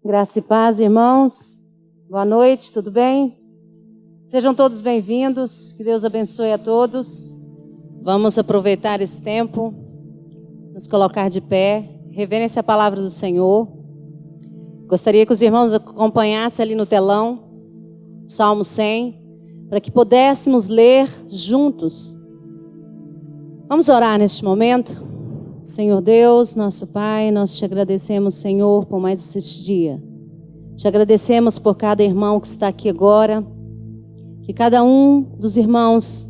Graça e paz, irmãos. Boa noite, tudo bem? Sejam todos bem-vindos. Que Deus abençoe a todos. Vamos aproveitar esse tempo, nos colocar de pé, reverência à palavra do Senhor. Gostaria que os irmãos acompanhassem ali no telão, Salmo 100, para que pudéssemos ler juntos. Vamos orar neste momento? Senhor Deus, nosso Pai, nós te agradecemos, Senhor, por mais este dia. Te agradecemos por cada irmão que está aqui agora, que cada um dos irmãos,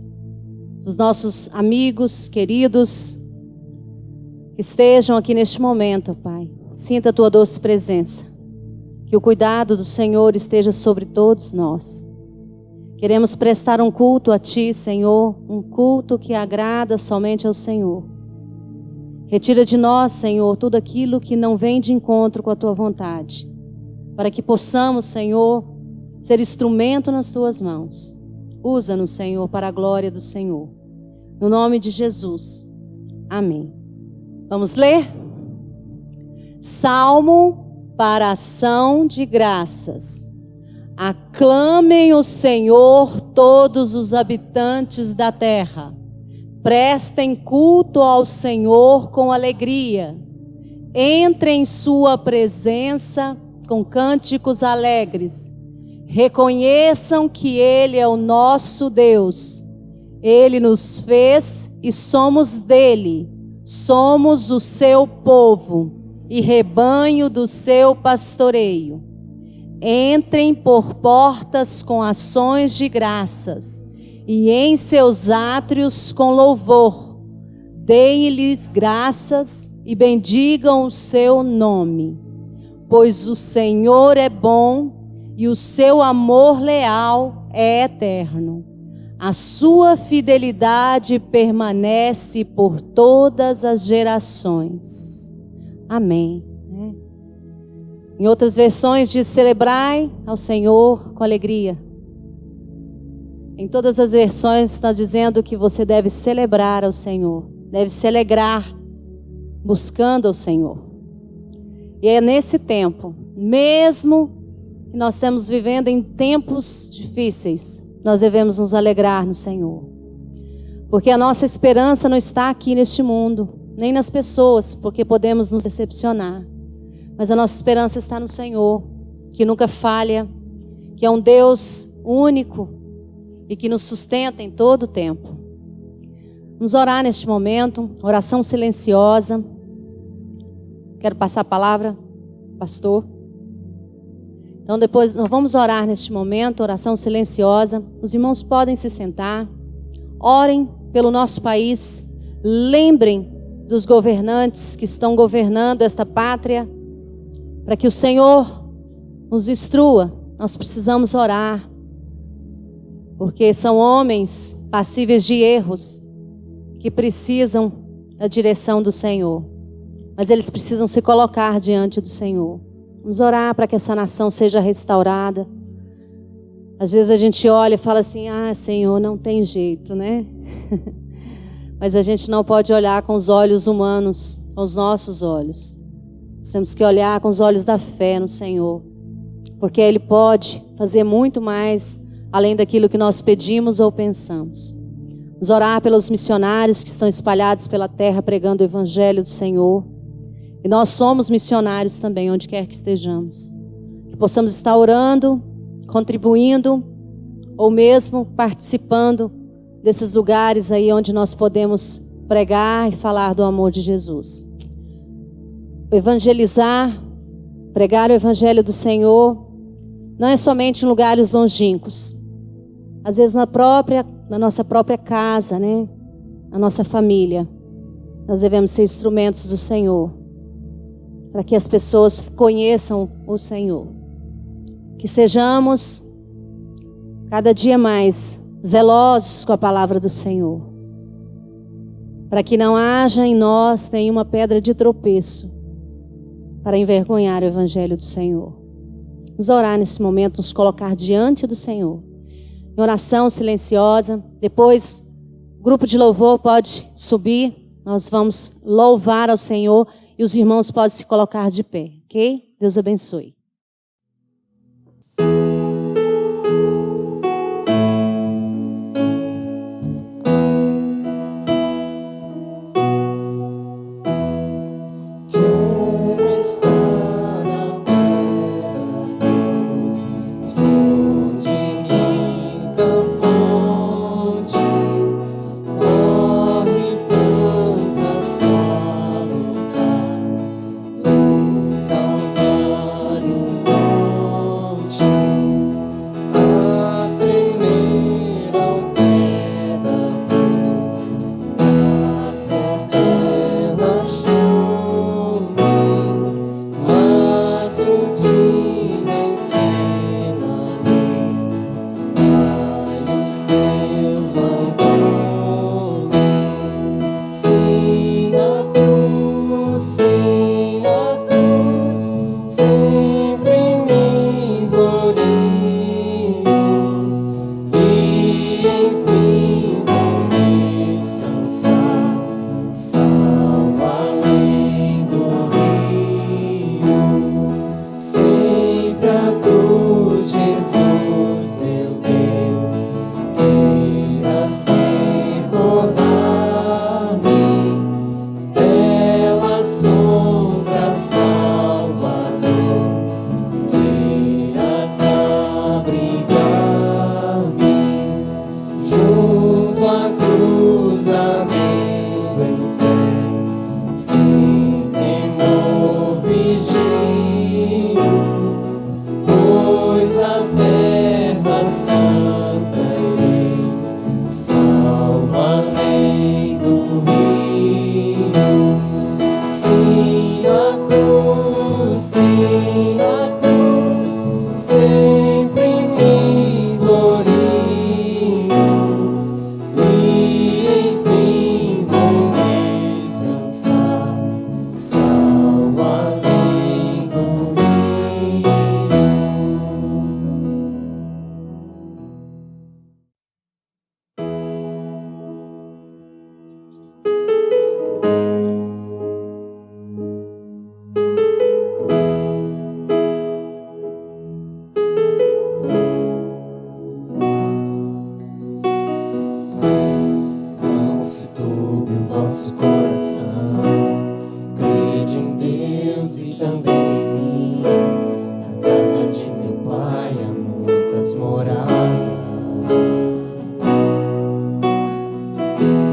dos nossos amigos, queridos, que estejam aqui neste momento, Pai, sinta a tua doce presença, que o cuidado do Senhor esteja sobre todos nós. Queremos prestar um culto a Ti, Senhor, um culto que agrada somente ao Senhor. Retira de nós, Senhor, tudo aquilo que não vem de encontro com a Tua vontade, para que possamos, Senhor, ser instrumento nas Tuas mãos. Usa-nos, Senhor, para a glória do Senhor. No nome de Jesus. Amém. Vamos ler? Salmo para ação de graças. Aclamem o Senhor todos os habitantes da terra. Prestem culto ao Senhor com alegria. Entrem em sua presença com cânticos alegres. Reconheçam que Ele é o nosso Deus. Ele nos fez e somos dele. Somos o seu povo e rebanho do seu pastoreio. Entrem por portas com ações de graças e em seus átrios com louvor. Deem-lhes graças e bendigam o seu nome. Pois o Senhor é bom e o seu amor leal é eterno. A sua fidelidade permanece por todas as gerações. Amém. Em outras versões diz: celebrai ao Senhor com alegria. Em todas as versões está dizendo que você deve celebrar ao Senhor, deve se alegrar buscando ao Senhor. E é nesse tempo, mesmo que nós estamos vivendo em tempos difíceis, nós devemos nos alegrar no Senhor. Porque a nossa esperança não está aqui neste mundo, nem nas pessoas, porque podemos nos decepcionar. Mas a nossa esperança está no Senhor, que nunca falha, que é um Deus único e que nos sustenta em todo o tempo. Vamos orar neste momento, oração silenciosa. Quero passar a palavra, pastor. Então depois nós vamos orar neste momento, oração silenciosa. Os irmãos podem se sentar. Orem pelo nosso país. Lembrem dos governantes que estão governando esta pátria, para que o Senhor nos instrua. Nós precisamos orar, porque são homens passíveis de erros, que precisam da direção do Senhor, mas eles precisam se colocar diante do Senhor. Vamos orar para que essa nação seja restaurada. Às vezes a gente olha e fala assim: ah, Senhor, não tem jeito, né? Mas a gente não pode olhar com os olhos humanos, com os nossos olhos. Nós temos que olhar com os olhos da fé no Senhor, porque Ele pode fazer muito mais além daquilo que nós pedimos ou pensamos. Vamos orar pelos missionários que estão espalhados pela terra pregando o Evangelho do Senhor. E nós somos missionários também, onde quer que estejamos. Que possamos estar orando, contribuindo, ou mesmo participando desses lugares aí onde nós podemos pregar e falar do amor de Jesus. Evangelizar, pregar o Evangelho do Senhor, não é somente em lugares longínquos. Às vezes na nossa própria casa, né? Na nossa família, nós devemos ser instrumentos do Senhor, para que as pessoas conheçam o Senhor. Que sejamos cada dia mais zelosos com a palavra do Senhor, para que não haja em nós nenhuma pedra de tropeço para envergonhar o Evangelho do Senhor. Vamos orar nesse momento, nos colocar diante do Senhor, em oração silenciosa. Depois o grupo de louvor pode subir, nós vamos louvar ao Senhor e os irmãos podem se colocar de pé, ok? Deus abençoe. minha cruz, sempre me glorio e enfim vou descansar, salvo além do rio. Não se turbe o vosso coração, crede em Deus e também em mim. Na casa de meu Pai há muitas moradas.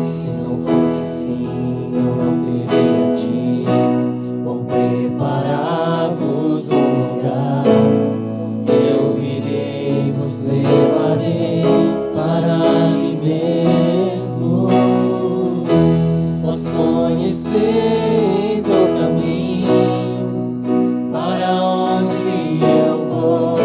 Se não fosse assim, eu não teria de ir, vou preparar-vos um lugar. Eu irei, vos levarei para ali mesmo. Vós conheceis o caminho para onde eu vou.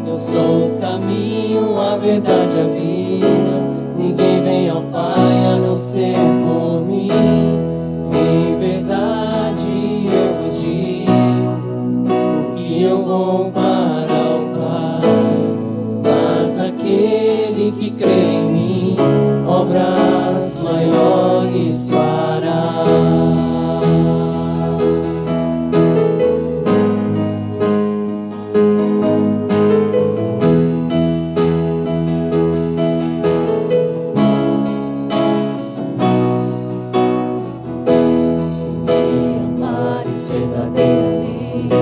Eu sou o caminho, a verdade e a vida. Ninguém vem ao Pai a não ser por mim. Em verdade eu vos digo que eu vou para o Pai. Mas aquele que crê em mim, obras maiores fará. Se me amares verdadeiramente,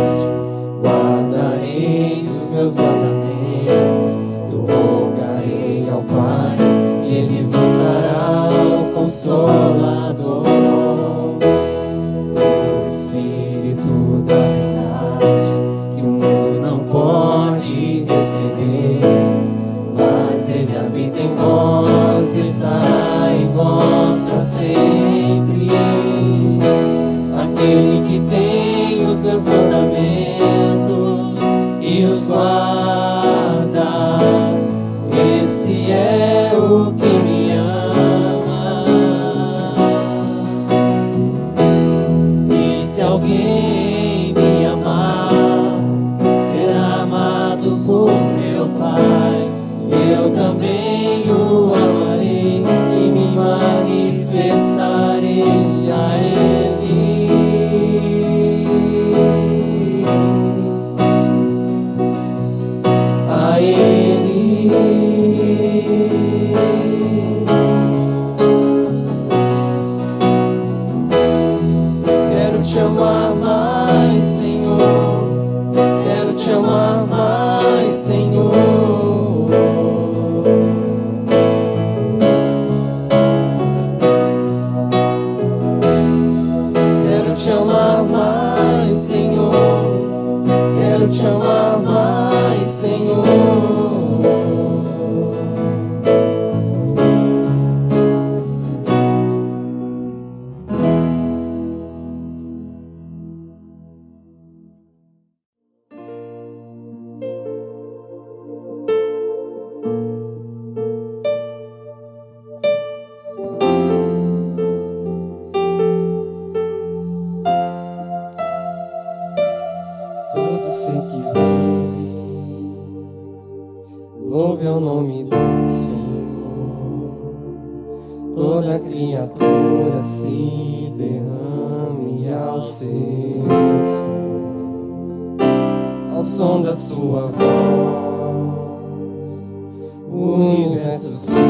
guardareis os meus mandamentos. Eu rogarei ao Pai e Ele vos dará o Consolador, o Espírito da verdade, que o mundo não pode receber, mas Ele habita em vós e estará em vós para sempre. Aquele que tem os meus mandamentos e os guarda, esse é o que me ama. E se alguém me amar, será amado por meu Pai. Eu também o amarei e me manifestarei a Ele. A Ele. Quero te amar mais, Senhor. Quero te amar mais, Senhor. Quero te amar mais, Senhor. Quero te amar mais, Senhor. Todo ser que louve ao nome do Senhor. Toda criatura se derrame aos seus pés, ao som da sua voz. O universo se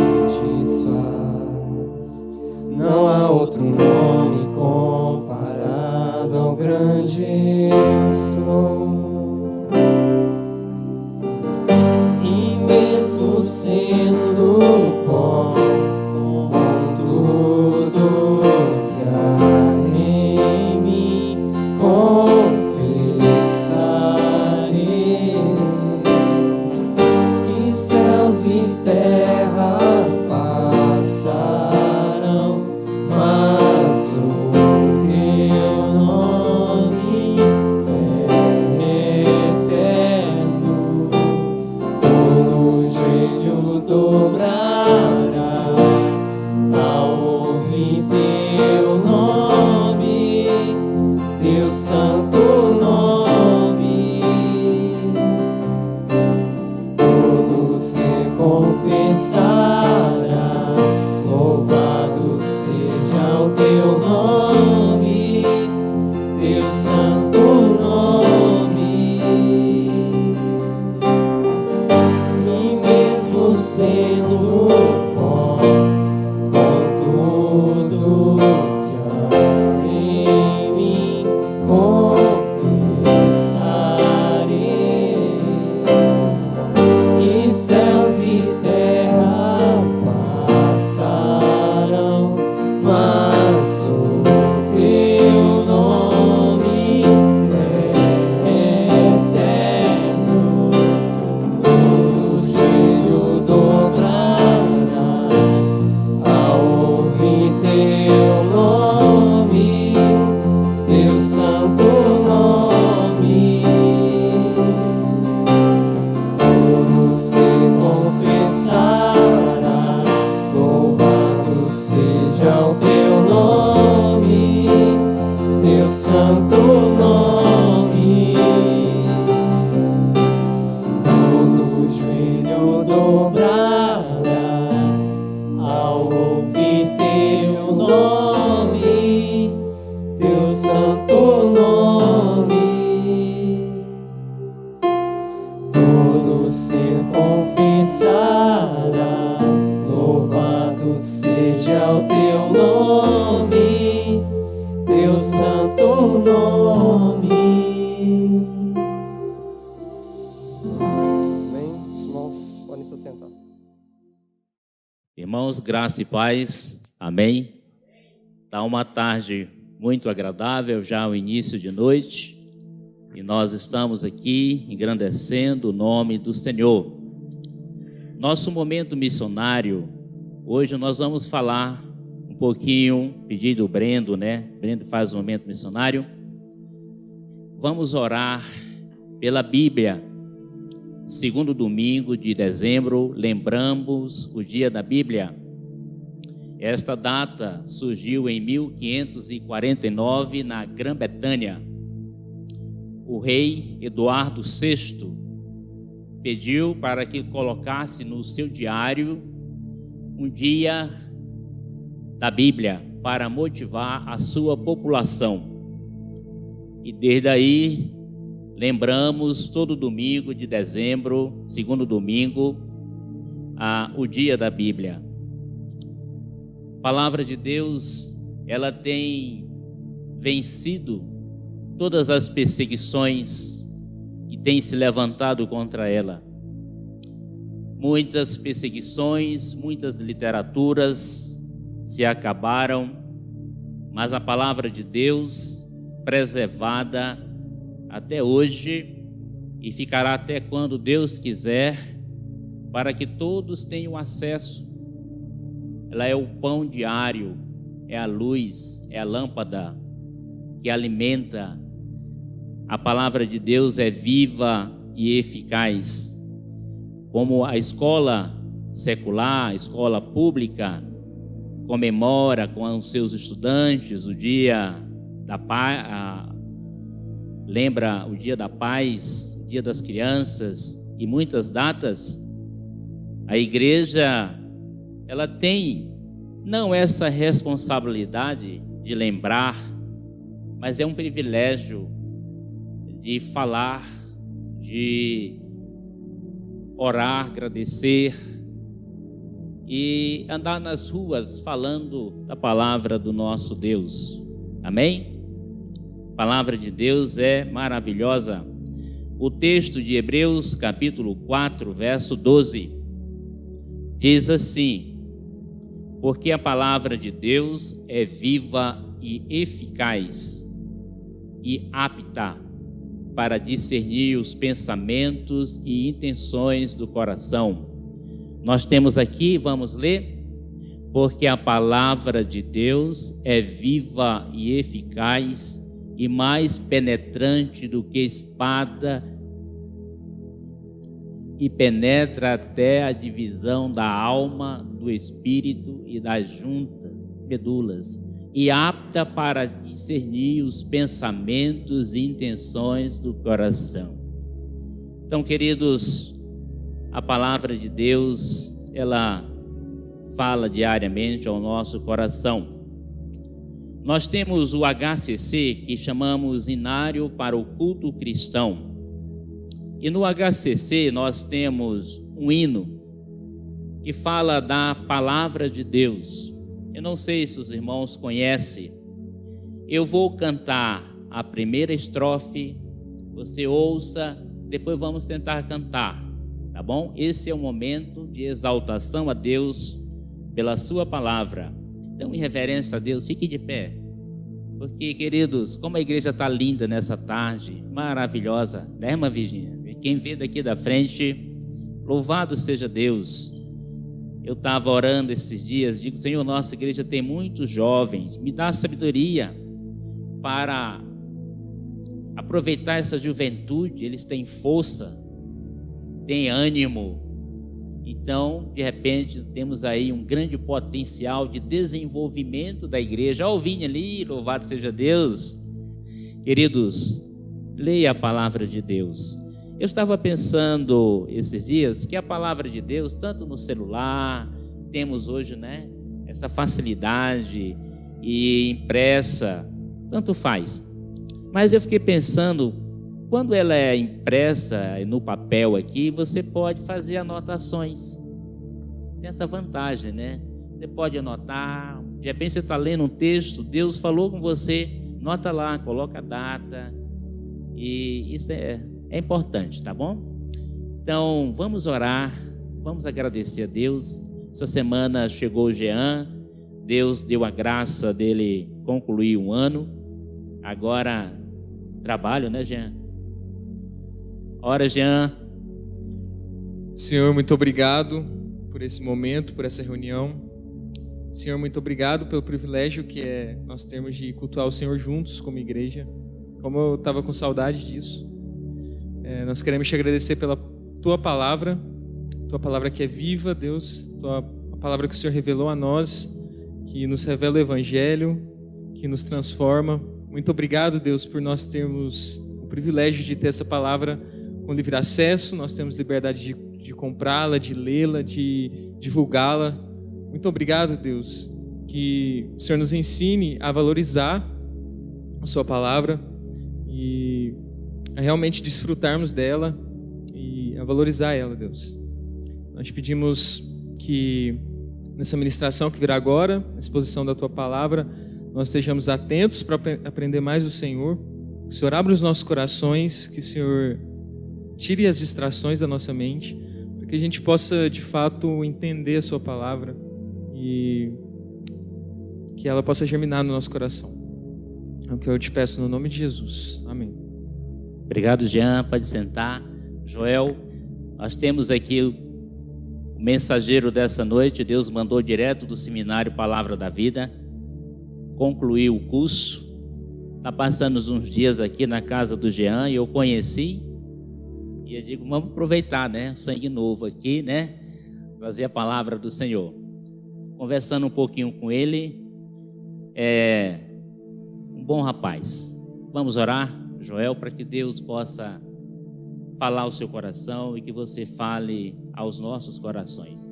desfaz. Não há outro nome comparado ao grande eu sou. E mesmo sendo pó, com tudo que há em mim, confessarei que céus e terra passarão, mas o teu nome sendo pó, com tudo que há em mim confessarei, e céus e terra passarão, mas o teu nome é eterno. Todo joelho dobrará ao ouvir teu nome, teu santo nome. Todo se confessará, louvado seja o teu nome, teu santo nome. Todo joelho dobrará ao ouvir teu nome, teu santo nome. Todo ser confessará, louvado seja o teu nome, teu santo nome. Amém? Os irmãos podem se sentar. Irmãos, graça e paz, amém? Está uma tarde muito agradável, já o início de noite, e nós estamos aqui engrandecendo o nome do Senhor. Nosso momento missionário, hoje nós vamos falar um pouquinho, pedido do Brendo, né? Brendo faz o momento missionário. Vamos orar pela Bíblia. Segundo domingo de dezembro, lembramos o dia da Bíblia. Esta data surgiu em 1549 na Grã-Bretanha. O rei Eduardo VI pediu para que colocasse no seu diário um dia da Bíblia para motivar a sua população. E desde aí lembramos todo domingo de dezembro, segundo domingo, o dia da Bíblia. A palavra de Deus, ela tem vencido todas as perseguições que têm se levantado contra ela. Muitas perseguições, muitas literaturas se acabaram, mas a palavra de Deus preservada até hoje e ficará até quando Deus quiser, para que todos tenham acesso. Ela é o pão diário, é a luz, é a lâmpada que alimenta. A palavra de Deus é viva e eficaz. Como a escola secular, a escola pública, comemora com os seus estudantes o dia da paz, lembra o dia da paz, o dia das crianças e muitas datas, a igreja, ela tem não essa responsabilidade de lembrar, mas é um privilégio de falar, de orar, agradecer e andar nas ruas falando da palavra do nosso Deus. Amém? A palavra de Deus é maravilhosa. O texto de Hebreus, capítulo 4, verso 12, diz assim: porque a palavra de Deus é viva e eficaz e apta para discernir os pensamentos e intenções do coração. Nós temos aqui, vamos ler, porque a palavra de Deus é viva e eficaz e mais penetrante do que espada, e penetra até a divisão da alma, do espírito e das juntas, medulas, e apta para discernir os pensamentos e intenções do coração. Então, queridos, a palavra de Deus, ela fala diariamente ao nosso coração. Nós temos o HCC, que chamamos Inário para o Culto Cristão. E no HCC nós temos um hino que fala da palavra de Deus. Eu não sei se os irmãos conhecem. Eu vou cantar a primeira estrofe, você ouça, depois vamos tentar cantar, tá bom? Esse é o momento de exaltação a Deus pela sua palavra. Então, em reverência a Deus, fique de pé. Porque, queridos, como a igreja está linda nessa tarde, maravilhosa, né, irmã Virgínia? Quem vê daqui da frente, louvado seja Deus. Eu estava orando esses dias, digo, Senhor, nossa igreja tem muitos jovens, me dá sabedoria para aproveitar essa juventude, eles têm força, têm ânimo. Então, de repente, temos aí um grande potencial de desenvolvimento da igreja. Olha o Vinho ali, louvado seja Deus. Queridos, leia a palavra de Deus. Eu estava pensando esses dias que a palavra de Deus, tanto no celular, temos hoje, né, essa facilidade e impressa, tanto faz. Mas eu fiquei pensando, quando ela é impressa no papel aqui, você pode fazer anotações. Tem essa vantagem, né? Você pode anotar, de repente você está lendo um texto, Deus falou com você, nota lá, coloca a data, e isso é importante, tá bom? Então, vamos orar, vamos agradecer a Deus. Essa semana chegou o Jean, Deus deu a graça dele concluir um ano. Agora, trabalho, né, Jean? Ora, Jean. Senhor, muito obrigado por esse momento, por essa reunião. Senhor, muito obrigado pelo privilégio que é nós termos de cultuar o Senhor juntos como igreja. Como eu estava com saudade disso. Nós queremos te agradecer pela tua palavra que é viva, Deus, a palavra que o Senhor revelou a nós, que nos revela o Evangelho, que nos transforma. Muito obrigado, Deus, por nós termos o privilégio de ter essa palavra com livre acesso. Nós temos liberdade de comprá-la, de lê-la, de divulgá-la. Muito obrigado, Deus, que o Senhor nos ensine a valorizar a sua palavra e a realmente desfrutarmos dela e a valorizar ela, Deus. Nós te pedimos que nessa ministração que virá agora, na exposição da tua palavra, nós estejamos atentos para aprender mais do Senhor. Que o Senhor abra os nossos corações, que o Senhor tire as distrações da nossa mente, para que a gente possa, de fato, entender a sua palavra e que ela possa germinar no nosso coração. É o que eu te peço no nome de Jesus. Amém. Obrigado, Jean. Pode sentar. Joel, nós temos aqui o mensageiro dessa noite. Deus mandou direto do seminário Palavra da Vida. Concluiu o curso. Está passando uns dias aqui na casa do Jean e eu conheci. E eu digo, vamos aproveitar, né? Sangue novo aqui, né? Trazer a palavra do Senhor. Conversando um pouquinho com ele. É um bom rapaz. Vamos orar, Joel, para que Deus possa falar ao seu coração e que você fale aos nossos corações.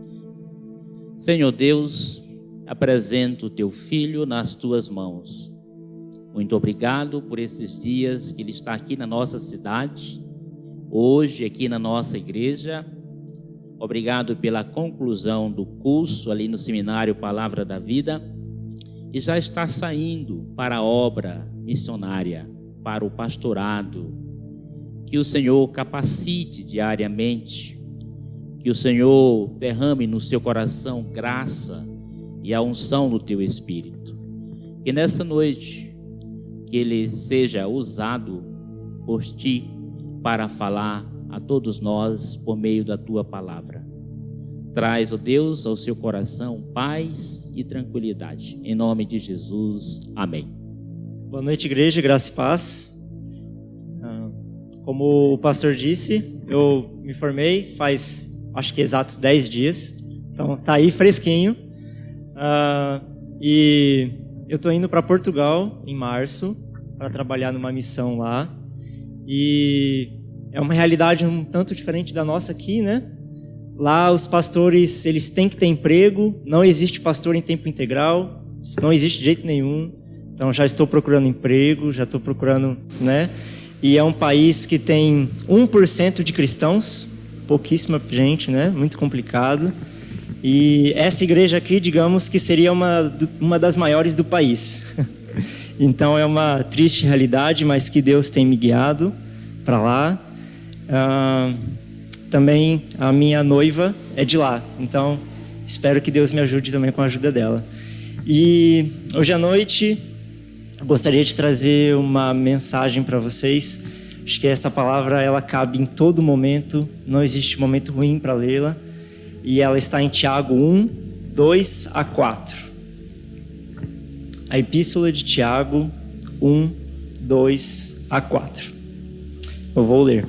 Senhor Deus, apresento o teu filho nas tuas mãos. Muito obrigado por esses dias que ele está aqui na nossa cidade, hoje aqui na nossa igreja. Obrigado pela conclusão do curso ali no seminário Palavra da Vida e já está saindo para a obra missionária, para o pastorado. Que o Senhor capacite diariamente, que o Senhor derrame no seu coração graça e a unção do teu Espírito. Que nessa noite, que ele seja usado por ti para falar a todos nós por meio da tua palavra. Traz, ó Deus, ao seu coração paz e tranquilidade. Em nome de Jesus, amém. Boa noite, igreja, graça e paz. Como o pastor disse, eu me formei faz, acho que exatos 10 dias. Então, tá aí fresquinho. E eu tô indo para Portugal em março para trabalhar numa missão lá. E é uma realidade um tanto diferente da nossa aqui, né? Lá os pastores, eles têm que ter emprego, não existe pastor em tempo integral, isso não existe de jeito nenhum. Então já estou procurando emprego, já estou procurando, né? E é um país que tem 1% de cristãos, pouquíssima gente, né? Muito complicado. E essa igreja aqui, digamos que seria uma das maiores do país. Então é uma triste realidade, mas que Deus tem me guiado para lá. Também a minha noiva é de lá, então espero que Deus me ajude também com a ajuda dela. E hoje à noite eu gostaria de trazer uma mensagem para vocês. Acho que essa palavra ela cabe em todo momento, não existe momento ruim para lê-la. E ela está em Tiago 1, 2 a 4. A epístola de Tiago 1, 2 a 4. Eu vou ler.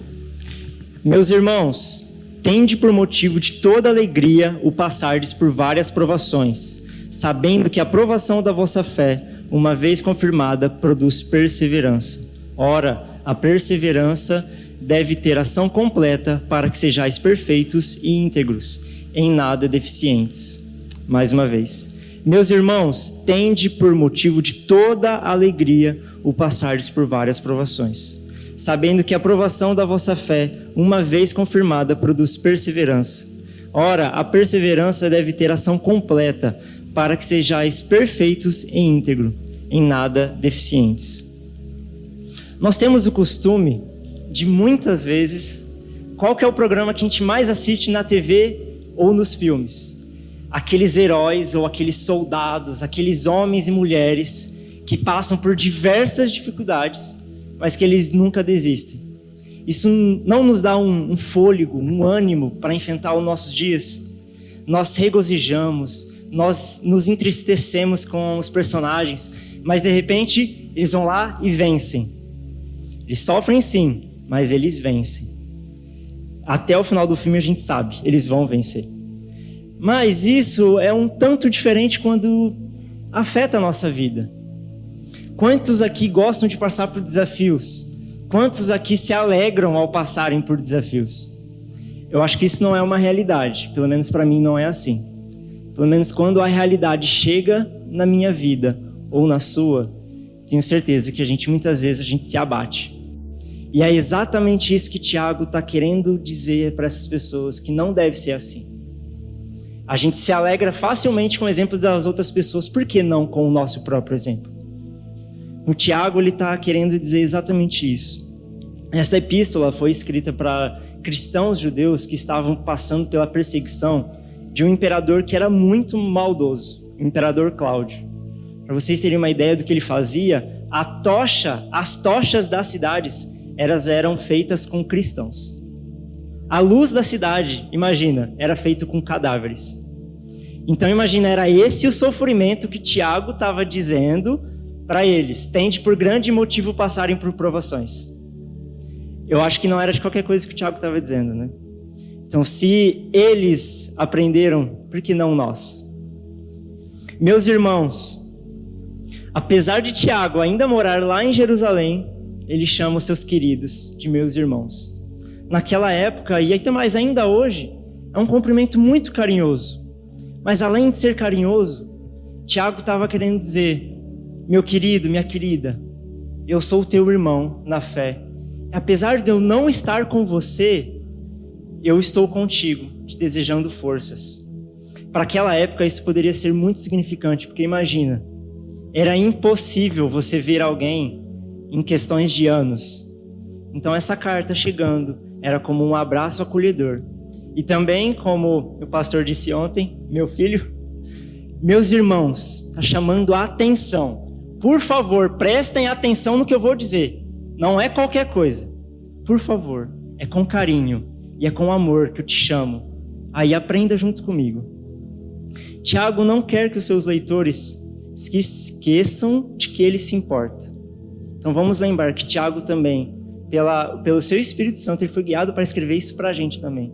Meus irmãos, tende por motivo de toda alegria o passardes por várias provações, sabendo que a provação da vossa fé, uma vez confirmada, produz perseverança. Ora, a perseverança deve ter ação completa para que sejais perfeitos e íntegros, em nada deficientes. Mais uma vez. Meus irmãos, tende por motivo de toda alegria o passardes por várias provações, sabendo que a provação da vossa fé, uma vez confirmada, produz perseverança. Ora, a perseverança deve ter ação completa, para que sejais perfeitos e íntegros, em nada deficientes. Nós temos o costume de muitas vezes, qual que é o programa que a gente mais assiste na TV ou nos filmes? Aqueles heróis ou aqueles soldados, aqueles homens e mulheres que passam por diversas dificuldades, mas que eles nunca desistem. Isso não nos dá um fôlego, um ânimo para enfrentar os nossos dias. Nós regozijamos, nós nos entristecemos com os personagens, mas de repente eles vão lá e vencem. Eles sofrem sim, mas eles vencem. Até o final do filme a gente sabe, eles vão vencer. Mas isso é um tanto diferente quando afeta a nossa vida. Quantos aqui gostam de passar por desafios? Quantos aqui se alegram ao passarem por desafios? Eu acho que isso não é uma realidade. Pelo menos para mim não é assim. Pelo menos quando a realidade chega na minha vida ou na sua, tenho certeza que muitas vezes a gente se abate. E é exatamente isso que Tiago está querendo dizer para essas pessoas, que não deve ser assim. A gente se alegra facilmente com o exemplo das outras pessoas, por que não com o nosso próprio exemplo? O Tiago está querendo dizer exatamente isso. Esta epístola foi escrita para cristãos judeus que estavam passando pela perseguição de um imperador que era muito maldoso, o imperador Cláudio. Para vocês terem uma ideia do que ele fazia, as tochas das cidades eram feitas com cristãos. A luz da cidade, imagina, era feita com cadáveres. Então imagina, era esse o sofrimento que Tiago estava dizendo para eles. Tende por grande motivo passarem por provações. Eu acho que não era de qualquer coisa que o Tiago estava dizendo, né? Então se eles aprenderam, por que não nós? Meus irmãos, apesar de Tiago ainda morar lá em Jerusalém, ele chama os seus queridos de meus irmãos. Naquela época, e até mais ainda hoje, é um cumprimento muito carinhoso. Mas além de ser carinhoso, Tiago estava querendo dizer: meu querido, minha querida, eu sou o teu irmão na fé. Apesar de eu não estar com você, eu estou contigo, te desejando forças. Para aquela época isso poderia ser muito significante, porque imagina, era impossível você ver alguém em questões de anos. Então essa carta chegando era como um abraço acolhedor. E também, como o pastor disse ontem, meu filho, meus irmãos, está chamando a atenção. Por favor, prestem atenção no que eu vou dizer. Não é qualquer coisa. Por favor, é com carinho e é com amor que eu te chamo. Aí aprenda junto comigo. Tiago não quer que os seus leitores se esqueçam de que ele se importa. Então vamos lembrar que Tiago também, pelo seu Espírito Santo, ele foi guiado para escrever isso para a gente também.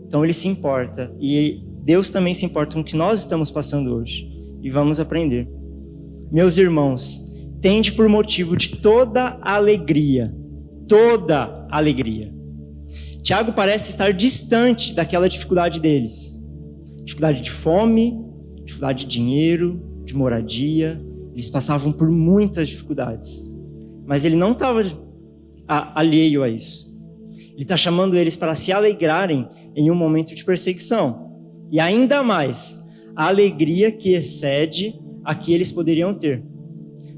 Então ele se importa, e Deus também se importa com o que nós estamos passando hoje. E vamos aprender. Meus irmãos, tende por motivo de toda alegria. Toda alegria. Tiago parece estar distante daquela dificuldade deles. Dificuldade de fome, dificuldade de dinheiro, de moradia. Eles passavam por muitas dificuldades. Mas ele não estava alheio a isso. Ele está chamando eles para se alegrarem em um momento de perseguição. e ainda mais, a alegria que excede a que eles poderiam ter.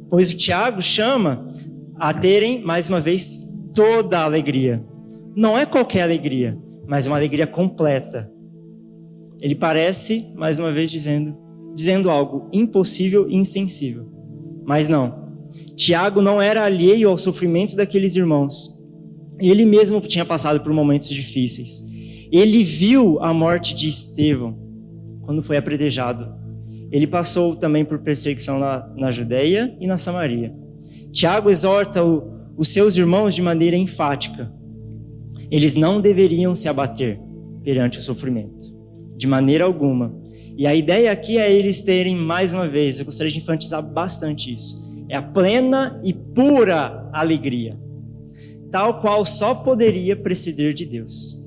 Pois o Tiago chama a terem, mais uma vez, toda a alegria. Não é qualquer alegria, mas uma alegria completa. Ele parece, mais uma vez, dizendo algo impossível e insensível. Mas não. Tiago não era alheio ao sofrimento daqueles irmãos. Ele mesmo tinha passado por momentos difíceis. Ele viu a morte de Estevão quando foi apedrejado. Ele passou também por perseguição na Judeia e na Samaria. Tiago exorta os seus irmãos de maneira enfática. Eles não deveriam se abater perante o sofrimento, de maneira alguma. E a ideia aqui é eles terem, mais uma vez, eu gostaria de enfatizar bastante isso, é a plena e pura alegria, tal qual só poderia proceder de Deus.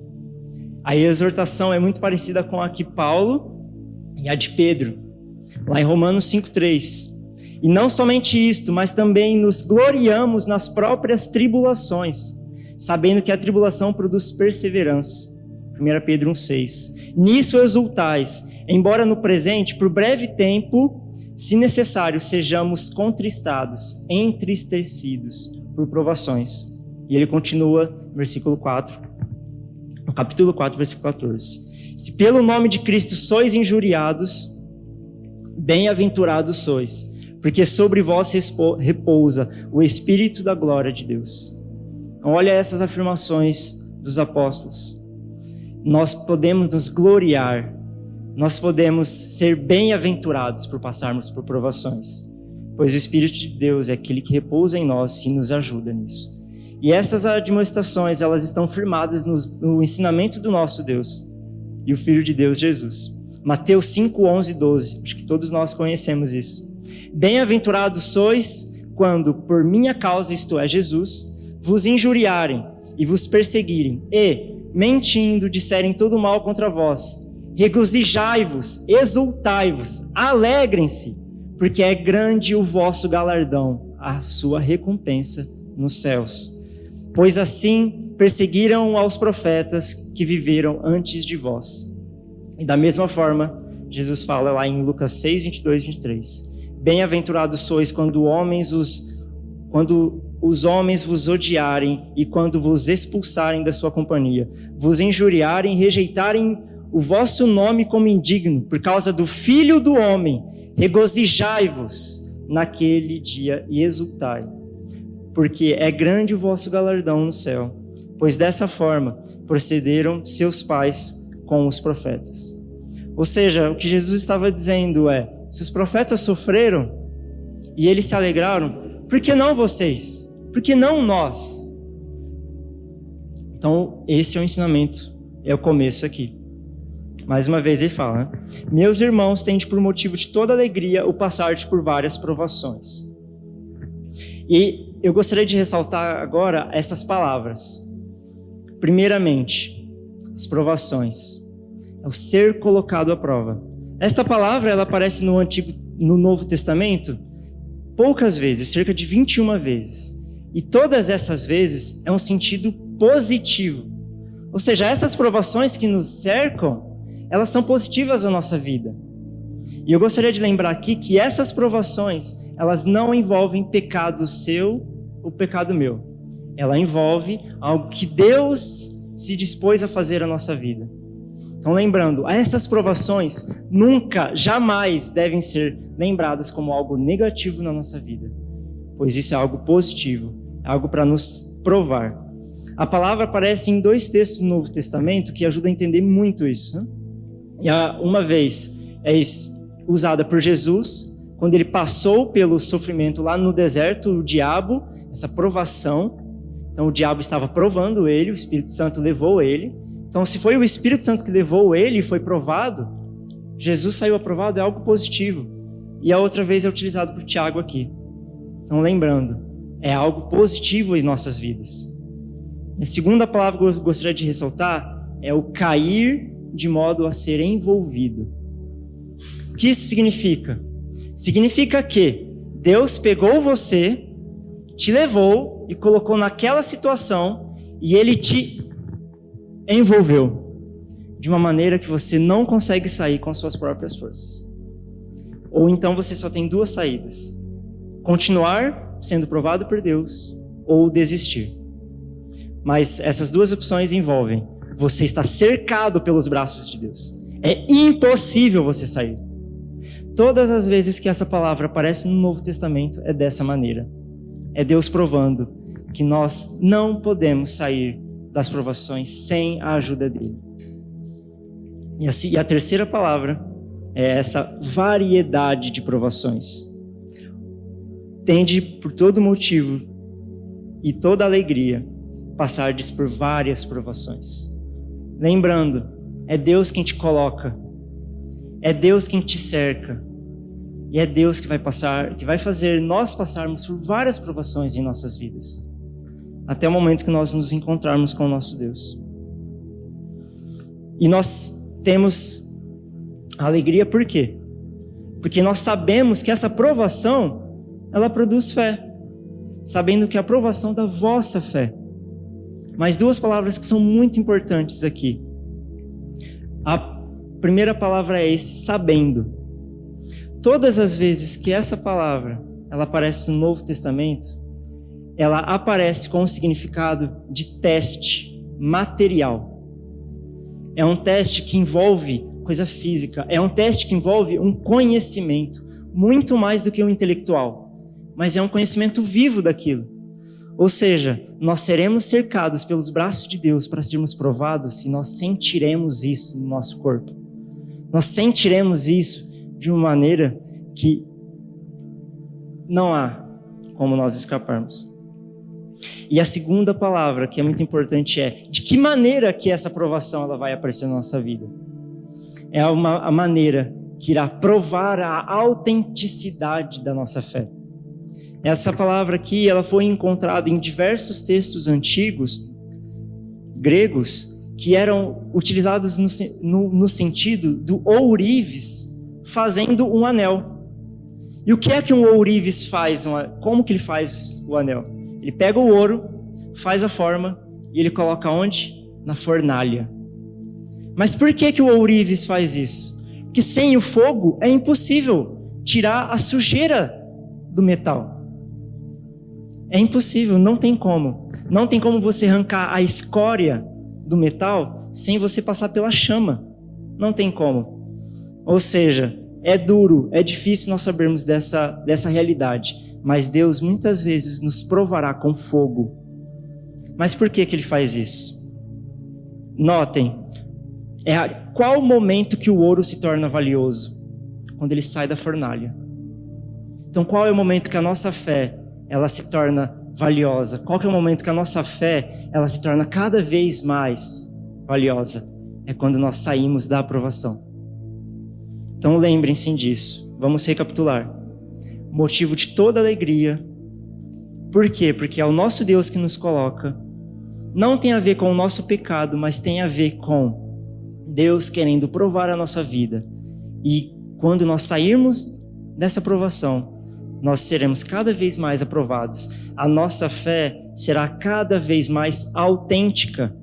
A exortação é muito parecida com a que Paulo e a de Pedro, lá em Romanos 5:3. E não somente isto, mas também nos gloriamos nas próprias tribulações, sabendo que a tribulação produz perseverança. 1 Pedro 1:6. Nisso exultais, embora no presente, por breve tempo, se necessário, sejamos contristados, entristecidos por provações. E ele continua, versículo 4, no capítulo 4, versículo 14. Se pelo nome de Cristo sois injuriados, bem-aventurados sois, porque sobre vós repousa o Espírito da glória de Deus. Então, olha essas afirmações dos apóstolos. Nós podemos nos gloriar, nós podemos ser bem-aventurados por passarmos por provações, pois o Espírito de Deus é aquele que repousa em nós e nos ajuda nisso. E essas admoestações, elas estão firmadas no ensinamento do nosso Deus e o Filho de Deus, Jesus. Mateus 5, 11 e 12, acho que todos nós conhecemos isso. Bem-aventurados sois quando, por minha causa, isto é, Jesus, vos injuriarem e vos perseguirem e, mentindo, disserem todo mal contra vós. Regozijai-vos, exultai-vos, alegrem-se, porque é grande o vosso galardão, a sua recompensa nos céus. Pois assim perseguiram aos profetas que viveram antes de vós. E da mesma forma, Jesus fala lá em Lucas 6, 22 e 23. Bem-aventurados sois quando os homens vos odiarem e quando vos expulsarem da sua companhia, vos injuriarem e rejeitarem o vosso nome como indigno, por causa do Filho do Homem. Regozijai-vos naquele dia e exultai, porque é grande o vosso galardão no céu, pois dessa forma procederam seus pais com os profetas. Ou seja, o que Jesus estava dizendo é, se os profetas sofreram e eles se alegraram, por que não vocês? Por que não nós? Então, esse é o ensinamento, é o começo aqui. Mais uma vez ele fala, né? Meus irmãos, tende por motivo de toda alegria o passar-te por várias provações. E eu gostaria de ressaltar agora essas palavras. Primeiramente, as provações. É o ser colocado à prova. Esta palavra, ela aparece no Novo Testamento poucas vezes, cerca de 21 vezes. E todas essas vezes é um sentido positivo. Ou seja, essas provações que nos cercam, elas são positivas à nossa vida. E eu gostaria de lembrar aqui que essas provações, elas não envolvem pecado seu ou pecado meu. Ela envolve algo que Deus se dispôs a fazer à nossa vida. Então, lembrando, essas provações nunca, jamais devem ser lembradas como algo negativo na nossa vida, pois isso é algo positivo, é algo para nos provar. A palavra aparece em 2 textos do Novo Testamento que ajudam a entender muito isso, né? E uma vez é usada por Jesus, quando ele passou pelo sofrimento lá no deserto, o diabo, essa provação. Então o diabo estava provando ele, o Espírito Santo levou ele. Então se foi o Espírito Santo que levou ele e foi provado, Jesus saiu aprovado, é algo positivo. E a outra vez é utilizado por Tiago aqui. Então lembrando, é algo positivo em nossas vidas. A segunda palavra que eu gostaria de ressaltar é o cair de modo a ser envolvido. O que isso significa? Significa que Deus pegou você, te levou e colocou naquela situação e Ele te envolveu de uma maneira que você não consegue sair com suas próprias forças. Ou então você só tem duas saídas: continuar sendo provado por Deus ou desistir. Mas essas duas opções envolvem você estar cercado pelos braços de Deus. É impossível você sair. Todas as vezes que essa palavra aparece no Novo Testamento é dessa maneira. É Deus provando que nós não podemos sair das provações sem a ajuda dele. E a terceira palavra é essa variedade de provações. Tende por todo motivo e toda alegria passardes por várias provações. Lembrando, é Deus quem te coloca, é Deus quem te cerca, e é Deus que vai fazer nós passarmos por várias provações em nossas vidas, até o momento que nós nos encontrarmos com o nosso Deus. E nós temos alegria por quê? Porque nós sabemos que essa provação, ela produz fé, sabendo que a provação da vossa fé. Mas duas palavras que são muito importantes aqui. A primeira palavra é esse, sabendo. Todas as vezes que essa palavra ela aparece no Novo Testamento, ela aparece com o significado de teste material. É um teste que envolve coisa física, é um teste que envolve um conhecimento, muito mais do que um intelectual, mas é um conhecimento vivo daquilo. Ou seja, nós seremos cercados pelos braços de Deus para sermos provados se nós sentiremos isso no nosso corpo. Nós sentiremos isso de uma maneira que não há como nós escaparmos. E a segunda palavra, que é muito importante, é de que maneira que essa provação ela vai aparecer na nossa vida. É a maneira que irá provar a autenticidade da nossa fé. Essa palavra aqui, ela foi encontrada em diversos textos antigos, gregos, que eram utilizados no sentido do ourives fazendo um anel. E o que é que um ourives faz? Como que ele faz o anel? Ele pega o ouro, faz a forma e ele coloca onde? Na fornalha. Mas por que o ourives faz isso? Porque sem o fogo é impossível tirar a sujeira do metal. É impossível, não tem como. Não tem como você arrancar a escória do metal sem você passar pela chama. Não tem como. Ou seja, é duro, é difícil nós sabermos dessa realidade. Mas Deus muitas vezes nos provará com fogo. Mas por que ele faz isso? Notem, qual o momento que o ouro se torna valioso? Quando ele sai da fornalha. Então qual é o momento que a nossa fé ela se torna valiosa? Qual que é o momento que a nossa fé ela se torna cada vez mais valiosa? É quando nós saímos da aprovação. Então lembrem-se disso. Vamos recapitular. Motivo de toda alegria. Por quê? Porque é o nosso Deus que nos coloca. Não tem a ver com o nosso pecado, mas tem a ver com Deus querendo provar a nossa vida. E quando nós sairmos dessa provação, nós seremos cada vez mais aprovados. A nossa fé será cada vez mais autêntica.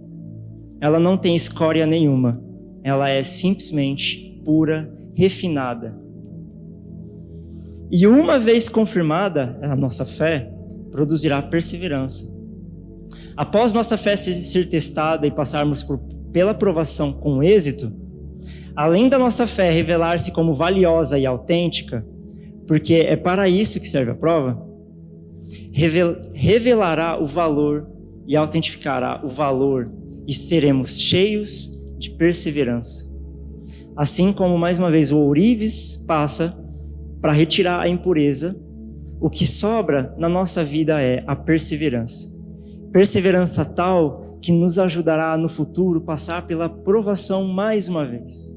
Ela não tem escória nenhuma. Ela é simplesmente pura, refinada. E uma vez confirmada, a nossa fé produzirá perseverança. Após nossa fé ser testada e passarmos pela provação com êxito, além da nossa fé revelar-se como valiosa e autêntica, porque é para isso que serve a prova, revelará o valor e autentificará o valor e seremos cheios de perseverança. Assim como, mais uma vez, o ourives passa para retirar a impureza, o que sobra na nossa vida é a perseverança. Perseverança tal que nos ajudará no futuro passar pela provação mais uma vez.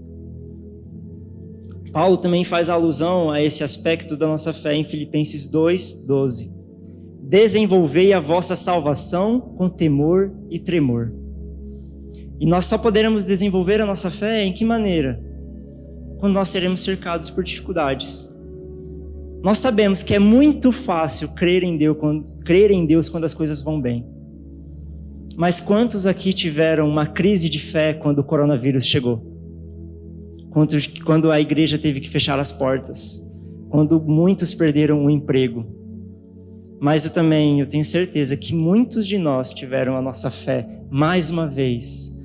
Paulo também faz alusão a esse aspecto da nossa fé em Filipenses 2:12. Desenvolvei a vossa salvação com temor e tremor. E nós só poderemos desenvolver a nossa fé em que maneira? Quando nós seremos cercados por dificuldades. Nós sabemos que é muito fácil crer em Deus quando as coisas vão bem. Mas quantos aqui tiveram uma crise de fé quando o coronavírus chegou? Quando a igreja teve que fechar as portas? Quando muitos perderam o emprego? Mas eu tenho certeza que muitos de nós tiveram a nossa fé mais uma vez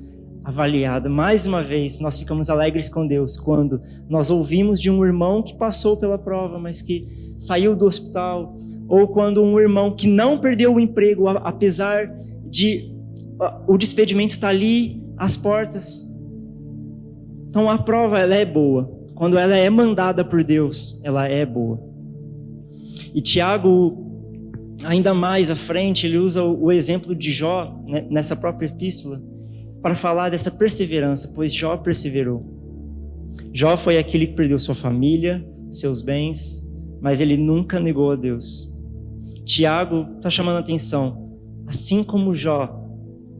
avaliada. Mais uma vez nós ficamos alegres com Deus quando nós ouvimos de um irmão que passou pela prova, mas que saiu do hospital, ou quando um irmão que não perdeu o emprego, apesar de o despedimento estar ali às portas. Então a prova, ela é boa. Quando ela é mandada por Deus, ela é boa. E Tiago, ainda mais à frente, ele usa o exemplo de Jó, né, nessa própria epístola, para falar dessa perseverança, pois Jó perseverou. Jó foi aquele que perdeu sua família, seus bens, mas ele nunca negou a Deus. Tiago está chamando a atenção. Assim como Jó,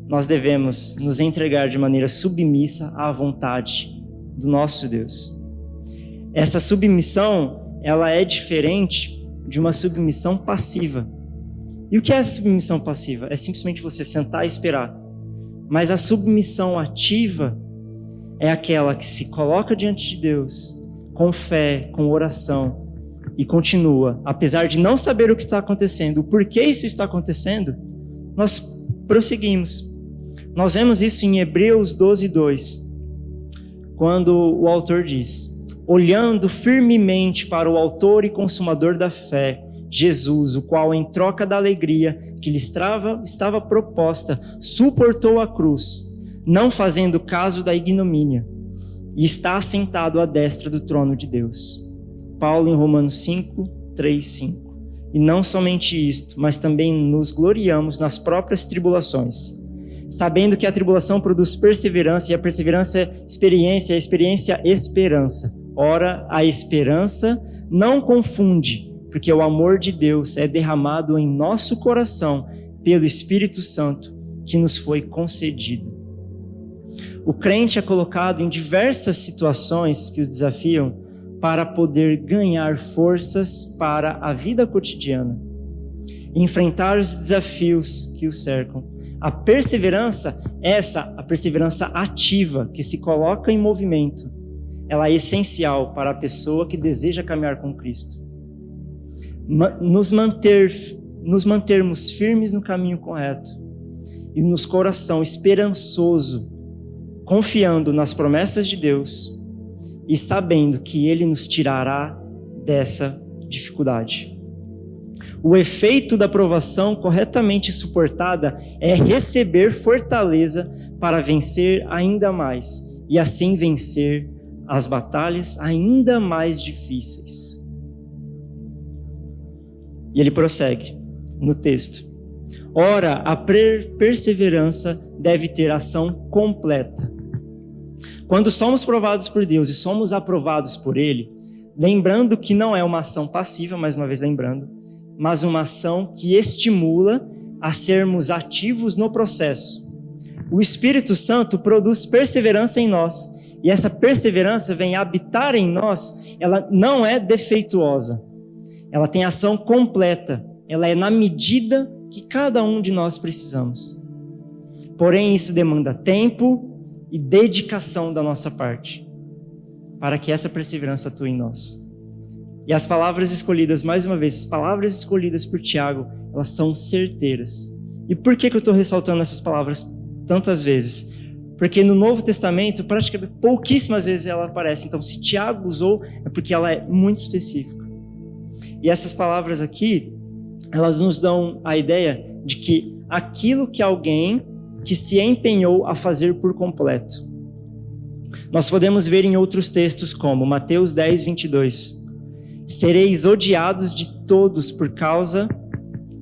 nós devemos nos entregar de maneira submissa à vontade do nosso Deus. Essa submissão, ela é diferente de uma submissão passiva. E o que é essa submissão passiva? É simplesmente você sentar e esperar. Mas a submissão ativa é aquela que se coloca diante de Deus, com fé, com oração, e continua. Apesar de não saber o que está acontecendo, o porquê isso está acontecendo, nós prosseguimos. Nós vemos isso em Hebreus 12:2, quando o autor diz: olhando firmemente para o autor e consumador da fé, Jesus, o qual em troca da alegria que lhe estava proposta, suportou a cruz, não fazendo caso da ignomínia, e está assentado à destra do trono de Deus. Paulo em Romanos 5:3-5. E não somente isto, mas também nos gloriamos nas próprias tribulações, sabendo que a tribulação produz perseverança, e a perseverança experiência, e a experiência esperança. Ora, a esperança não confunde, porque o amor de Deus é derramado em nosso coração pelo Espírito Santo que nos foi concedido. O crente é colocado em diversas situações que o desafiam para poder ganhar forças para a vida cotidiana, enfrentar os desafios que o cercam. A perseverança, a perseverança ativa que se coloca em movimento, ela é essencial para a pessoa que deseja caminhar com Cristo. Nos mantermos firmes no caminho correto e nos coração esperançoso, confiando nas promessas de Deus e sabendo que Ele nos tirará dessa dificuldade. O efeito da provação corretamente suportada é receber fortaleza para vencer ainda mais e assim vencer as batalhas ainda mais difíceis. E ele prossegue no texto: ora, a perseverança deve ter ação completa. Quando somos provados por Deus e somos aprovados por Ele, lembrando que não é uma ação passiva, mais uma vez lembrando, mas uma ação que estimula a sermos ativos no processo. O Espírito Santo produz perseverança em nós, e essa perseverança vem habitar em nós, ela não é defeituosa. Ela tem ação completa, ela é na medida que cada um de nós precisamos. Porém, isso demanda tempo e dedicação da nossa parte, para que essa perseverança atue em nós. E as palavras escolhidas, mais uma vez, as palavras escolhidas por Tiago, elas são certeiras. E por que eu estou ressaltando essas palavras tantas vezes? Porque no Novo Testamento, praticamente pouquíssimas vezes ela aparece. Então, se Tiago usou, é porque ela é muito específica. E essas palavras aqui, elas nos dão a ideia de que aquilo que alguém que se empenhou a fazer por completo. Nós podemos ver em outros textos como Mateus 10:22. Sereis odiados de todos por causa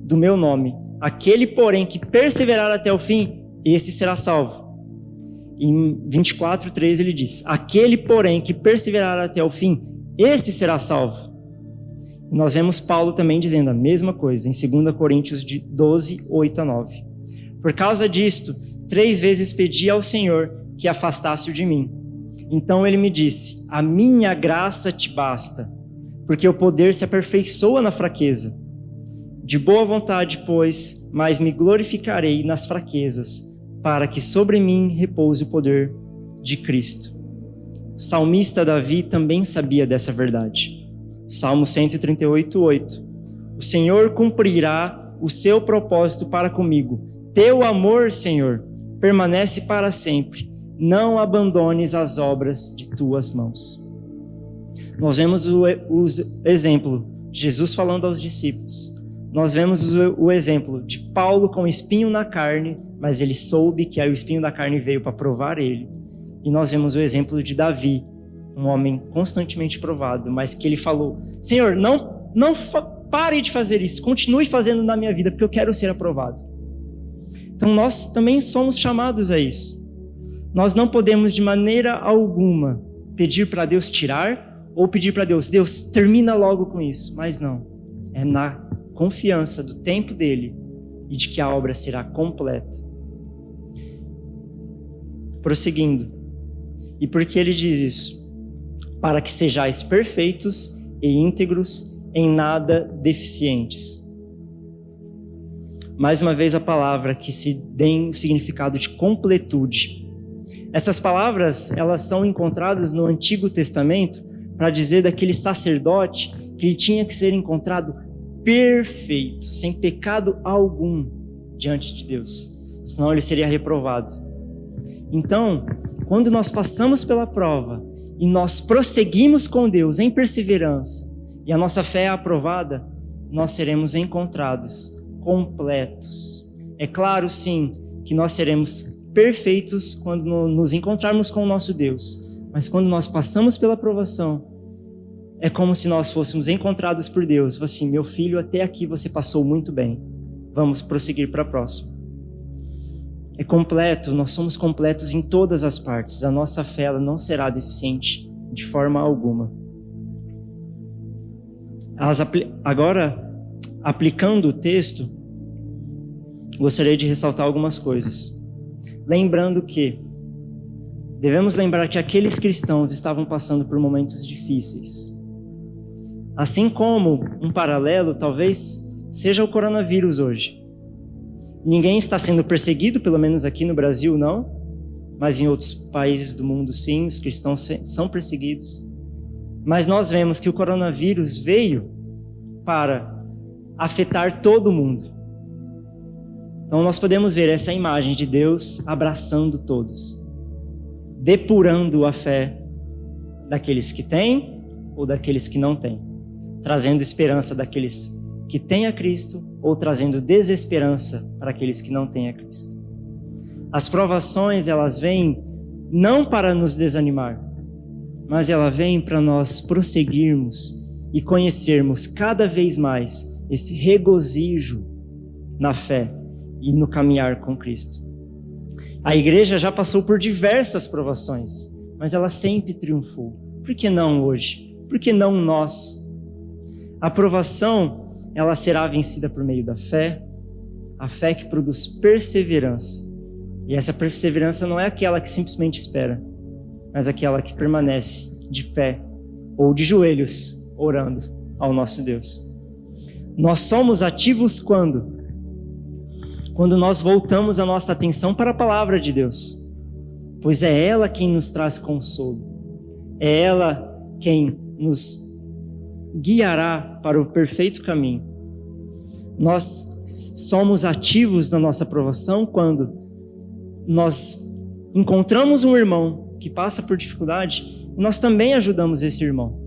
do meu nome. Aquele, porém, que perseverar até o fim, esse será salvo. Em 24:3 ele diz: aquele, porém, que perseverar até o fim, esse será salvo. Nós vemos Paulo também dizendo a mesma coisa em 2 Coríntios 12:8-9. Por causa disto, 3 vezes pedi ao Senhor que afastasse-o de mim. Então ele me disse: a minha graça te basta, porque o poder se aperfeiçoa na fraqueza. De boa vontade, pois, mas me glorificarei nas fraquezas, para que sobre mim repouse o poder de Cristo. O salmista Davi também sabia dessa verdade. Salmo 138:8. O Senhor cumprirá o seu propósito para comigo. Teu amor, Senhor, permanece para sempre. Não abandones as obras de tuas mãos. Nós vemos o exemplo de Jesus falando aos discípulos. Nós vemos o exemplo de Paulo com espinho na carne, mas ele soube que o espinho da carne veio para provar ele. E nós vemos o exemplo de Davi, um homem constantemente provado, mas que ele falou: Senhor, não pare de fazer isso, continue fazendo na minha vida, porque eu quero ser aprovado. Então nós também somos chamados a isso. Nós não podemos de maneira alguma pedir para Deus tirar ou pedir para Deus, Deus, termina logo com isso. Mas não, é na confiança do tempo dele e de que a obra será completa. Prosseguindo, e por que ele diz isso? Para que sejais perfeitos e íntegros, em nada deficientes. Mais uma vez a palavra que se tem o significado de completude. Essas palavras, elas são encontradas no Antigo Testamento para dizer daquele sacerdote que ele tinha que ser encontrado perfeito, sem pecado algum diante de Deus, senão ele seria reprovado. Então, quando nós passamos pela prova e nós prosseguimos com Deus em perseverança e a nossa fé é aprovada, nós seremos encontrados completos. É claro, sim, que nós seremos perfeitos quando nos encontrarmos com o nosso Deus, mas quando nós passamos pela provação, é como se nós fôssemos encontrados por Deus. Assim, meu filho, até aqui você passou muito bem. Vamos prosseguir para a próxima. É completo, nós somos completos em todas as partes. A nossa fé ela não será deficiente de forma alguma. Agora, aplicando o texto, gostaria de ressaltar algumas coisas. Lembrando que devemos lembrar que aqueles cristãos estavam passando por momentos difíceis. Assim como um paralelo, talvez seja o coronavírus hoje. Ninguém está sendo perseguido, pelo menos aqui no Brasil não, mas em outros países do mundo sim, os cristãos são perseguidos. Mas nós vemos que o coronavírus veio para afetar todo mundo. Então nós podemos ver essa imagem de Deus abraçando todos, depurando a fé daqueles que têm ou daqueles que não têm, trazendo esperança daqueles que têm a Cristo ou trazendo desesperança para aqueles que não têm a Cristo. As provações, elas vêm não para nos desanimar, mas ela vem para nós prosseguirmos e conhecermos cada vez mais esse regozijo na fé e no caminhar com Cristo. A igreja já passou por diversas provações, mas ela sempre triunfou. Por que não hoje? Por que não nós? A provação, ela será vencida por meio da fé, a fé que produz perseverança. E essa perseverança não é aquela que simplesmente espera, mas aquela que permanece de pé ou de joelhos, orando ao nosso Deus. Nós somos ativos quando nós voltamos a nossa atenção para a palavra de Deus, pois é ela quem nos traz consolo, é ela quem nos guiará para o perfeito caminho. Nós somos ativos na nossa provação quando nós encontramos um irmão que passa por dificuldade e nós também ajudamos esse irmão.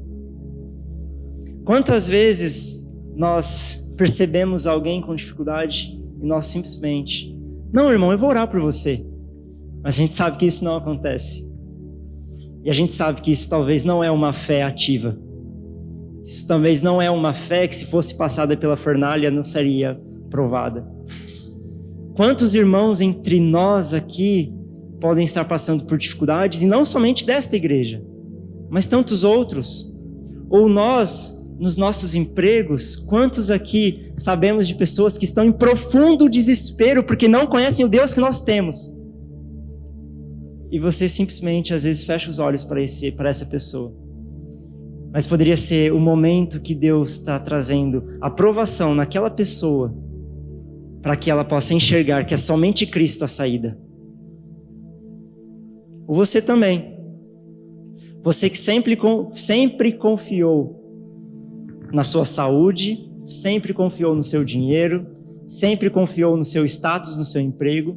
Quantas vezes nós percebemos alguém com dificuldade e nós simplesmente, não, irmão, eu vou orar por você. Mas a gente sabe que isso não acontece. E a gente sabe que isso talvez não é uma fé ativa. Isso talvez não é uma fé que, se fosse passada pela fornalha, não seria provada. Quantos irmãos entre nós aqui podem estar passando por dificuldades, e não somente desta igreja, mas tantos outros? Ou nós, nos nossos empregos, quantos aqui sabemos de pessoas que estão em profundo desespero porque não conhecem o Deus que nós temos? E você simplesmente, às vezes, fecha os olhos para essa pessoa. mas poderia ser o momento que Deus está trazendo aprovação naquela pessoa para que ela possa enxergar que é somente Cristo a saída. Ou você também. Você que sempre confiou na sua saúde, sempre confiou no seu dinheiro, sempre confiou no seu status, no seu emprego,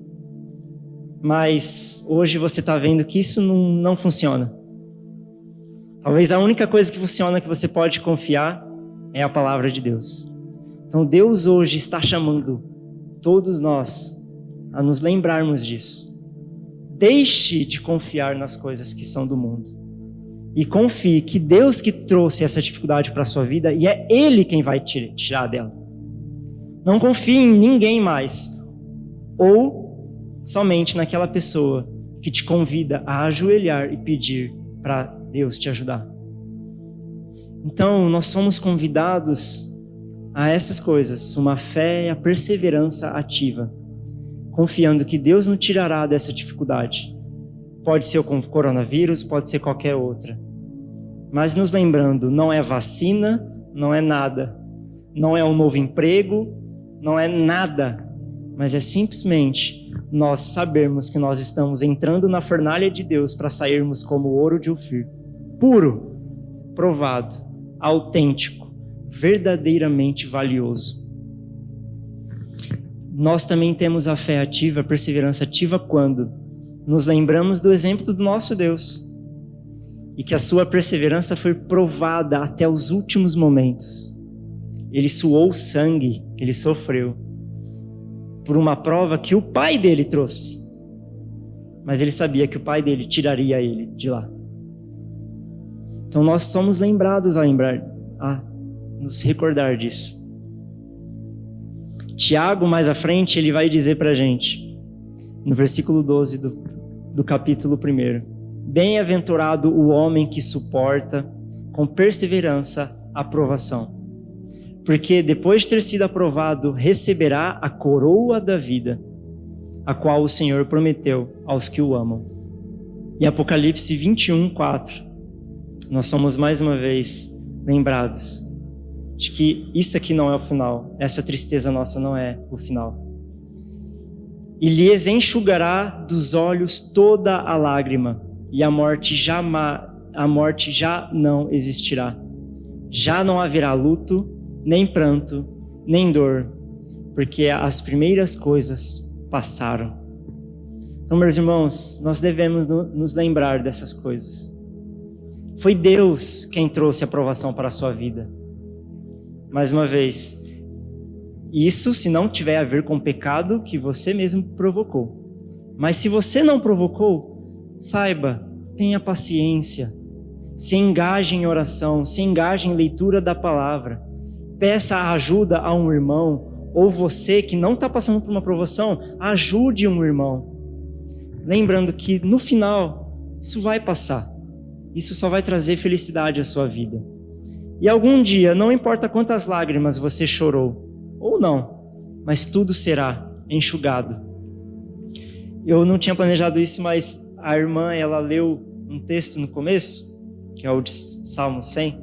mas hoje você está vendo que isso não funciona. Talvez a única coisa que funciona, que você pode confiar, é a palavra de Deus. Então Deus hoje está chamando todos nós a nos lembrarmos disso. Deixe de confiar nas coisas que são do mundo. E confie que Deus que trouxe essa dificuldade para a sua vida, e é Ele quem vai tirar dela. Não confie em ninguém mais. Ou somente naquela pessoa que te convida a ajoelhar e pedir para Deus te ajudar. Então, nós somos convidados a essas coisas, uma fé e a perseverança ativa, confiando que Deus nos tirará dessa dificuldade. Pode ser o coronavírus, pode ser qualquer outra. Mas nos lembrando, não é vacina, não é nada. Não é um novo emprego, não é nada. Mas é simplesmente nós sabermos que nós estamos entrando na fornalha de Deus para sairmos como ouro de Ofir. Puro, provado, autêntico, verdadeiramente valioso. Nós também temos a fé ativa, a perseverança ativa quando nos lembramos do exemplo do nosso Deus e que a sua perseverança foi provada até os últimos momentos. Ele suou sangue, ele sofreu por uma prova que o pai dele trouxe, mas ele sabia que o pai dele tiraria ele de lá. Então nós somos lembrados a nos recordar disso. Tiago, mais à frente, ele vai dizer para a gente, no versículo 12 do capítulo 1, bem-aventurado o homem que suporta com perseverança a provação, porque depois de ter sido aprovado, receberá a coroa da vida, a qual o Senhor prometeu aos que o amam. E Apocalipse 21:4, nós somos mais uma vez lembrados de que isso aqui não é o final, essa tristeza nossa não é o final. E lhes enxugará dos olhos toda a lágrima, e a morte já não existirá. Já não haverá luto, nem pranto, nem dor, porque as primeiras coisas passaram. Então, meus irmãos, nós devemos nos lembrar dessas coisas. Foi Deus quem trouxe a aprovação para a sua vida. Mais uma vez, isso se não tiver a ver com o pecado que você mesmo provocou. Mas se você não provocou, saiba, tenha paciência, se engaje em oração, se engaje em leitura da palavra, peça ajuda a um irmão, ou você que não está passando por uma provação, ajude um irmão. Lembrando que no final, isso vai passar. Isso só vai trazer felicidade à sua vida. E algum dia, não importa quantas lágrimas você chorou, ou não, mas tudo será enxugado. Eu não tinha planejado isso, mas a irmã, ela leu um texto no começo, que é o de Salmo 100,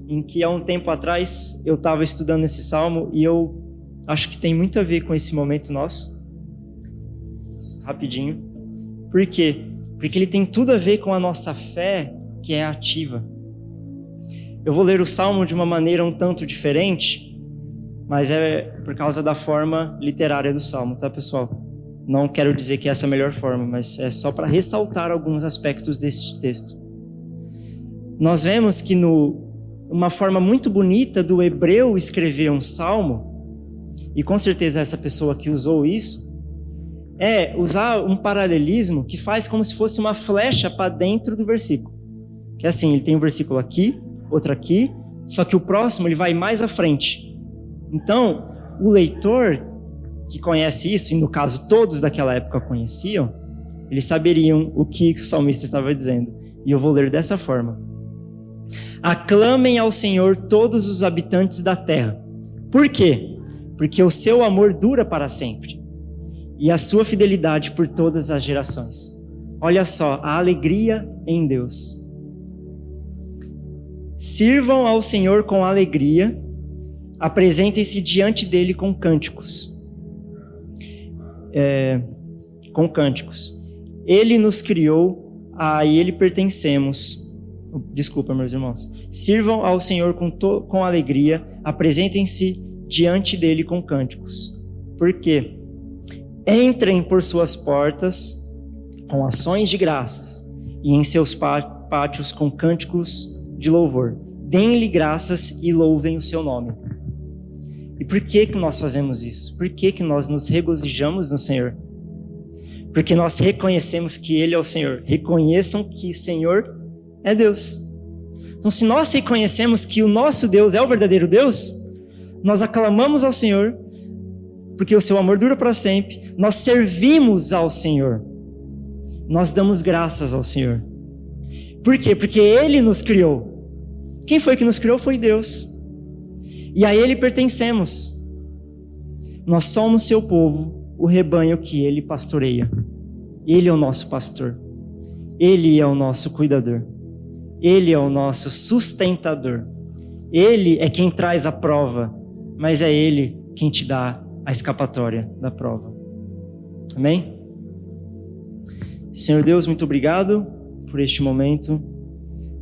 em que há um tempo atrás eu estava estudando esse salmo e eu acho que tem muito a ver com esse momento nosso. Rapidinho. Por quê? Porque ele tem tudo a ver com a nossa fé, que é ativa. Eu vou ler o salmo de uma maneira um tanto diferente, mas é por causa da forma literária do salmo, tá, pessoal? Não quero dizer que essa é a melhor forma, mas é só para ressaltar alguns aspectos desse texto. Nós vemos que uma forma muito bonita do hebreu escrever um salmo, e com certeza essa pessoa que usou isso, é usar um paralelismo que faz como se fosse uma flecha para dentro do versículo. Que é assim, ele tem um versículo aqui, outro aqui, só que o próximo ele vai mais à frente. Então, o leitor que conhece isso, e no caso todos daquela época conheciam, eles saberiam o que o salmista estava dizendo. E eu vou ler dessa forma. Aclamem ao Senhor todos os habitantes da terra. Por quê? Porque o seu amor dura para sempre, e a sua fidelidade por todas as gerações. Olha só, a alegria em Deus. Sirvam ao Senhor com alegria, apresentem-se diante dele com cânticos. Ele nos criou, a ele pertencemos. Desculpa, meus irmãos. Sirvam ao Senhor com alegria, apresentem-se diante dele com cânticos. Por quê? Entrem por suas portas com ações de graças e em seus pátios com cânticos de louvor. Deem-lhe graças e louvem o seu nome. E por que nós fazemos isso? Por que nós nos regozijamos no Senhor? Porque nós reconhecemos que Ele é o Senhor. Reconheçam que o Senhor é Deus. Então, se nós reconhecemos que o nosso Deus é o verdadeiro Deus, nós aclamamos ao Senhor, porque o seu amor dura para sempre. Nós servimos ao Senhor. Nós damos graças ao Senhor. Por quê? Porque Ele nos criou. Quem foi que nos criou? Foi Deus. E a Ele pertencemos. Nós somos seu povo, o rebanho que Ele pastoreia. Ele é o nosso pastor. Ele é o nosso cuidador. Ele é o nosso sustentador. Ele é quem traz a prova, mas é Ele quem te dá a escapatória da prova. Amém? Senhor Deus, muito obrigado por este momento.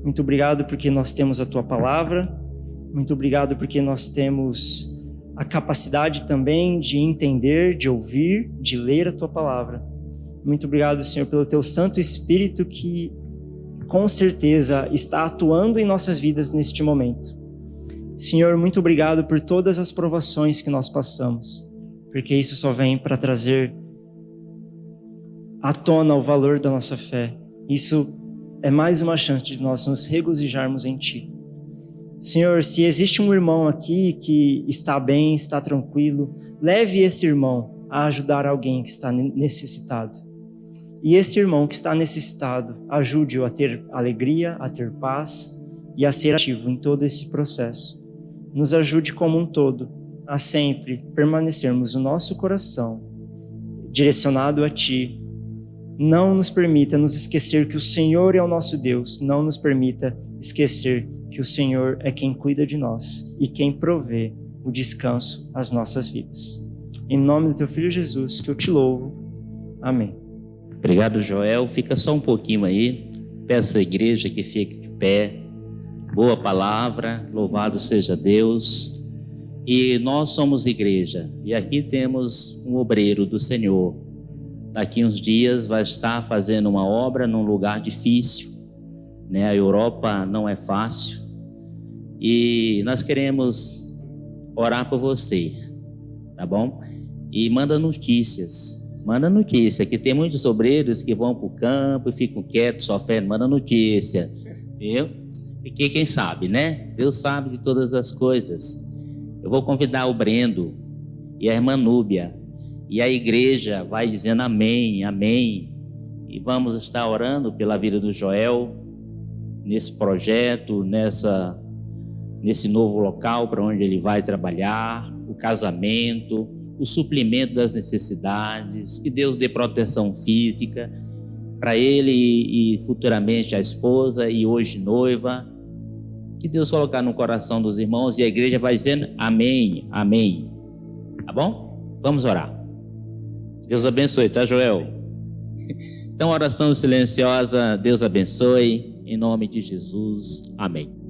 Muito obrigado porque nós temos a Tua palavra. Muito obrigado porque nós temos a capacidade também de entender, de ouvir, de ler a Tua palavra. Muito obrigado, Senhor, pelo Teu Santo Espírito que com certeza está atuando em nossas vidas neste momento. Senhor, muito obrigado por todas as provações que nós passamos, porque isso só vem para trazer à tona o valor da nossa fé. Isso é mais uma chance de nós nos regozijarmos em Ti. Senhor, se existe um irmão aqui que está bem, está tranquilo, leve esse irmão a ajudar alguém que está necessitado. E esse irmão que está necessitado, ajude-o a ter alegria, a ter paz e a ser ativo em todo esse processo. Nos ajude como um todo a sempre permanecermos o nosso coração direcionado a Ti. Não nos permita nos esquecer que o Senhor é o nosso Deus. Não nos permita esquecer que o Senhor é quem cuida de nós e quem provê o descanso às nossas vidas. Em nome do Teu Filho Jesus, que eu te louvo. Amém. Obrigado, Joel. Fica só um pouquinho aí. Peço à igreja que fique de pé. Boa palavra, louvado seja Deus. E nós somos igreja. E aqui temos um obreiro do Senhor. Daqui uns dias vai estar fazendo uma obra num lugar difícil, né? A Europa não é fácil. E nós queremos orar por você, tá bom? E manda notícias. Manda notícia, que tem muitos obreiros que vão para o campo e ficam quietos, sofrendo. Manda notícia, viu? Porque quem sabe, né? Deus sabe de todas as coisas. Eu vou convidar o Brendo e a irmã Núbia. E a igreja vai dizendo amém, amém. E vamos estar orando pela vida do Joel, nesse projeto, nesse novo local para onde ele vai trabalhar, o casamento, o suprimento das necessidades, que Deus dê proteção física para ele e futuramente a esposa e hoje noiva, que Deus colocar no coração dos irmãos, e a igreja vai dizendo amém, amém, tá bom? Vamos orar. Deus abençoe, tá, Joel? Então, oração silenciosa. Deus abençoe, em nome de Jesus, amém.